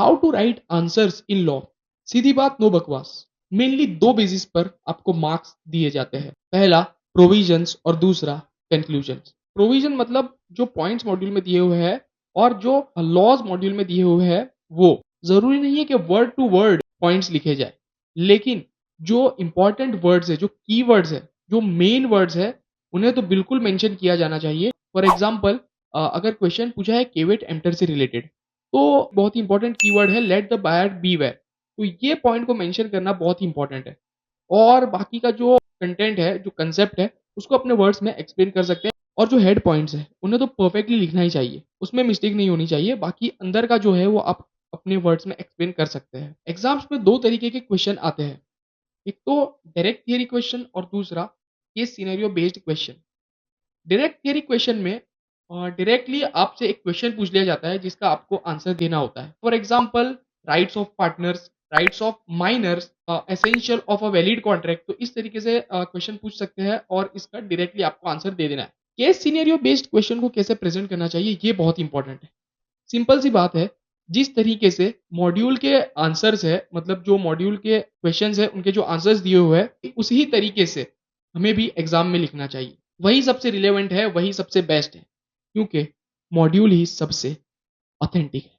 How to write answers in law. सीधी बात, no बकवास। मेनली दो बेसिस पर आपको मार्क्स दिए जाते हैं। पहला प्रोविजंस और दूसरा कंक्लूजन्स। प्रोविजन मतलब जो पॉइंट्स मॉड्यूल में दिए हुए हैं और जो लॉज मॉड्यूल में दिए हुए हैं वो। जरूरी नहीं है कि वर्ड टू वर्ड पॉइंट्स लिखे जाए, लेकिन जो इंपॉर्टेंट वर्ड्स है, जो की वर्ड्स है, जो मेन वर्ड्स है, उन्हें तो बिल्कुल मेंशन किया जाना चाहिए। फॉर एग्जाम्पल, अगर क्वेश्चन पूछा है केवेट एम्प्टर से रिलेटेड, तो बहुत ही इंपॉर्टेंट कीवर्ड है let the buyer beware. तो ये पॉइंट को मेंशन करना बहुत ही इंपॉर्टेंट है। और बाकी का जो कंटेंट है, जो कंसेप्ट है, उसको अपने वर्ड्स में एक्सप्लेन कर सकते हैं। और जो हेड पॉइंट्स है उन्हें तो परफेक्टली लिखना ही चाहिए, उसमें मिस्टेक नहीं होनी चाहिए। बाकी अंदर का जो है वो आप अपने वर्ड्स में एक्सप्लेन कर सकते हैं। एग्जाम्स में दो तरीके के क्वेश्चन आते हैं, एक तो डायरेक्ट थियरी क्वेश्चन और दूसरा case scenario based question. Direct theory question में डायरेक्टली आपसे एक क्वेश्चन पूछ लिया जाता है जिसका आपको आंसर देना होता है। For example, rights of partners, rights of minors, essential of a valid contract. तो इस तरीके से क्वेश्चन पूछ सकते हैं और इसका डायरेक्टली आपको आंसर दे देना है। केस सिनेरियो बेस्ड क्वेश्चन को कैसे प्रेजेंट करना चाहिए ये बहुत इंपॉर्टेंट है। सिंपल सी बात है, जिस तरीके से मॉड्यूल के आंसर्स है, मतलब जो मॉड्यूल के क्वेश्चंस है उनके जो आंसर्स दिए हुए हैं उसी तरीके से हमें भी एग्जाम में लिखना चाहिए। वही सबसे रिलेवेंट है, वही सबसे बेस्ट है, क्योंकि मॉड्यूल ही सबसे ऑथेंटिक है।